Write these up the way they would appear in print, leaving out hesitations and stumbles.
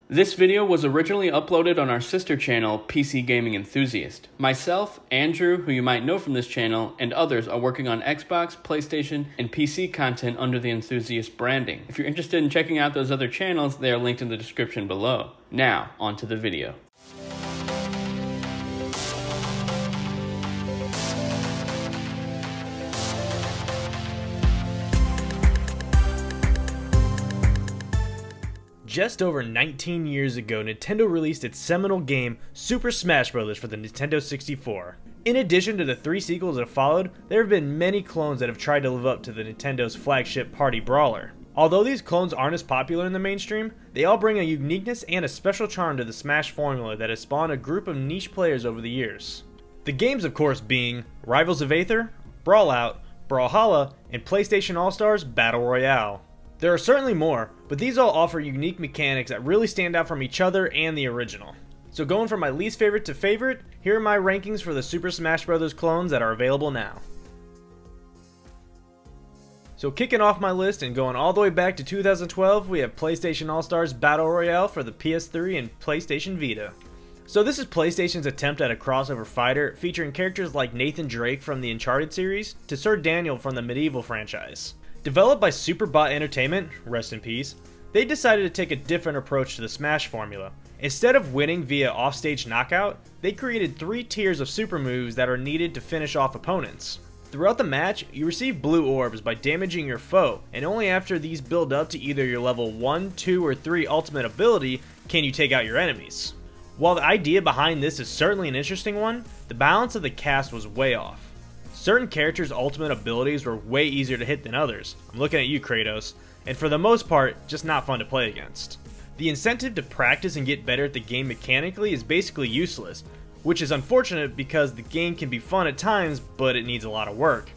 This video was originally uploaded on our sister channel, PC Gaming Enthusiast. Myself, Andrew, who you might know from this channel, and others are working on Xbox, PlayStation, and PC content under the Enthusiast branding. If you're interested in checking out those other channels, they are linked in the description below. Now, on to the video. Just over 19 years ago, Nintendo released its seminal game, Super Smash Bros. For the Nintendo 64. In addition to the 3 sequels that have followed, there have been many clones that have tried to live up to the Nintendo's flagship party brawler. Although these clones aren't as popular in the mainstream, they all bring a uniqueness and a special charm to the Smash formula that has spawned a group of niche players over the years. The games, of course, being Rivals of Aether, Brawl Out, Brawlhalla, and PlayStation All-stars Battle Royale. There are certainly more, but these all offer unique mechanics that really stand out from each other and the original. So going from my least favorite to favorite, here are my rankings for the Super Smash Bros. Clones that are available now. So kicking off my list and going all the way back to 2012, we have PlayStation All-stars Battle Royale for the PS3 and PlayStation Vita. So this is PlayStation's attempt at a crossover fighter featuring characters like Nathan Drake from the Uncharted series to Sir Daniel from the Medieval franchise. Developed by Superbot Entertainment, rest in peace, they decided to take a different approach to the Smash formula. Instead of winning via offstage knockout, they created 3 tiers of super moves that are needed to finish off opponents. Throughout the match, you receive blue orbs by damaging your foe, and only after these build up to either your level 1, 2, or 3 ultimate ability can you take out your enemies. While the idea behind this is certainly an interesting one, the balance of the cast was way off. Certain characters' ultimate abilities were way easier to hit than others. I'm looking at you, Kratos. And for the most part, just not fun to play against. The incentive to practice and get better at the game mechanically is basically useless, which is unfortunate because the game can be fun at times, but it needs a lot of work.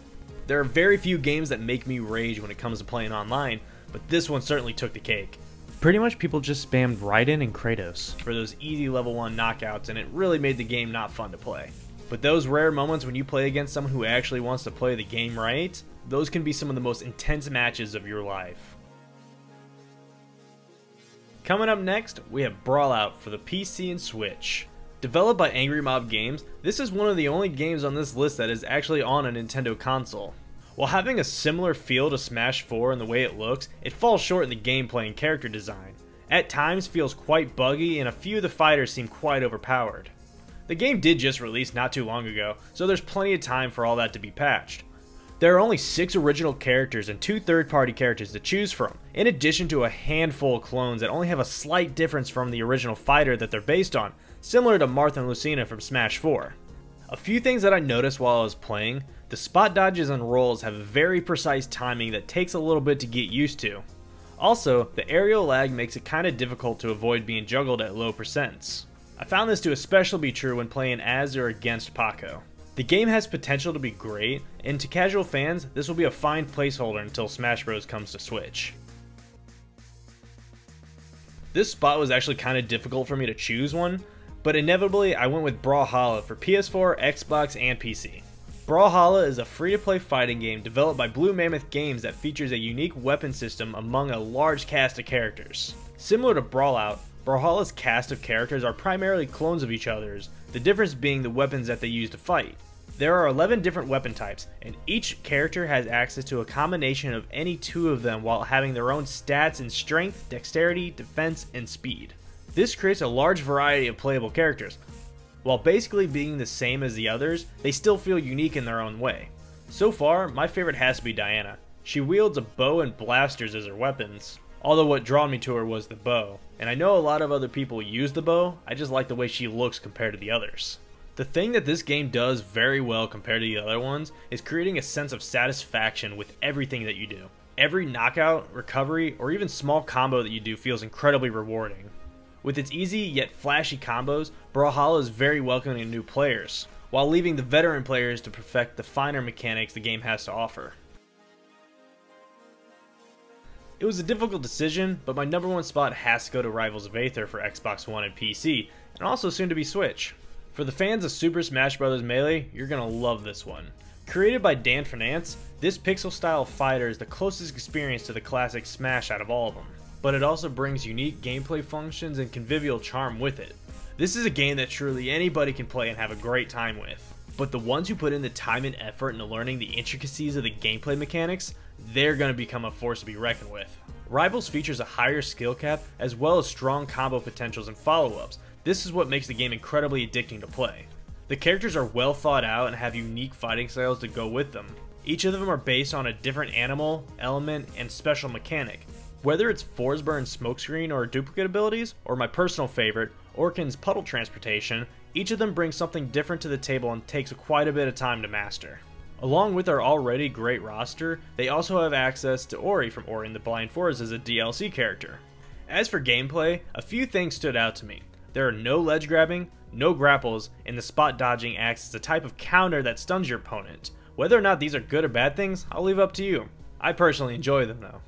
There are very few games that make me rage when it comes to playing online, but this one certainly took the cake. Pretty much people just spammed Raiden and Kratos for those easy level 1 knockouts, and it really made the game not fun to play. But those rare moments when you play against someone who actually wants to play the game right, those can be some of the most intense matches of your life. Coming up next, we have Brawl Out for the PC and Switch. Developed by Angry Mob Games, this is one of the only games on this list that is actually on a Nintendo console. While having a similar feel to Smash 4 in the way it looks, it falls short in the gameplay and character design. At times feels quite buggy and a few of the fighters seem quite overpowered. The game did just release not too long ago, so there's plenty of time for all that to be patched. There are only 6 original characters and 2 third-party characters to choose from, in addition to a handful of clones that only have a slight difference from the original fighter that they're based on, similar to Marth and Lucina from Smash 4. A few things that I noticed while I was playing: the spot dodges and rolls have a very precise timing that takes a little bit to get used to. Also, the aerial lag makes it kinda difficult to avoid being juggled at low percents. I found this to especially be true when playing as or against Paco. The game has potential to be great, and to casual fans, this will be a fine placeholder until Smash Bros. Comes to Switch. This spot was actually kinda difficult for me to choose one, but inevitably I went with Brawlhalla for PS4, Xbox, and PC. Brawlhalla is a free-to-play fighting game developed by Blue Mammoth Games that features a unique weapon system among a large cast of characters. Similar to Brawl Out, Brawlhalla's cast of characters are primarily clones of each other's, the difference being the weapons that they use to fight. There are 11 different weapon types, and each character has access to a combination of any 2 of them while having their own stats in strength, dexterity, defense, and speed. This creates a large variety of playable characters. While basically being the same as the others, they still feel unique in their own way. So far, my favorite has to be Diana. She wields a bow and blasters as her weapons. Although what drew me to her was the bow, and I know a lot of other people use the bow, I just like the way she looks compared to the others. The thing that this game does very well compared to the other ones is creating a sense of satisfaction with everything that you do. Every knockout, recovery, or even small combo that you do feels incredibly rewarding. With its easy yet flashy combos, Brawlhalla is very welcoming to new players, while leaving the veteran players to perfect the finer mechanics the game has to offer. It was a difficult decision, but my number 1 spot has to go to Rivals of Aether for Xbox One and PC, and also soon to be Switch. For the fans of Super Smash Bros. Melee, you're gonna love this one. Created by Dan Finance, this pixel style fighter is the closest experience to the classic Smash out of all of them. but it also brings unique gameplay functions and convivial charm with it. This is a game that truly anybody can play and have a great time with. But the ones who put in the time and effort into learning the intricacies of the gameplay mechanics, they're going to become a force to be reckoned with. Rivals features a higher skill cap as well as strong combo potentials and follow-ups. This is what makes the game incredibly addicting to play. The characters are well thought out and have unique fighting styles to go with them. Each of them are based on a different animal, element, and special mechanic. Whether it's Forsburn's smokescreen or duplicate abilities, or my personal favorite, Orkin's puddle transportation, each of them brings something different to the table and takes quite a bit of time to master. Along with our already great roster, they also have access to Ori from Ori and the Blind Forest as a DLC character. As for gameplay, a few things stood out to me. There are no ledge grabbing, no grapples, and the spot dodging acts as a type of counter that stuns your opponent. Whether or not these are good or bad things, I'll leave up to you. I personally enjoy them though.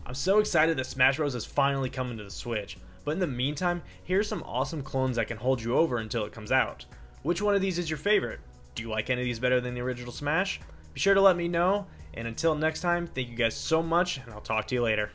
I'm so excited that Smash Bros is finally coming to the Switch, but in the meantime, here's some awesome clones that can hold you over until it comes out. Which one of these is your favorite? Do you like any of these better than the original Smash? Be sure to let me know, and until next time, thank you guys so much, and I'll talk to you later.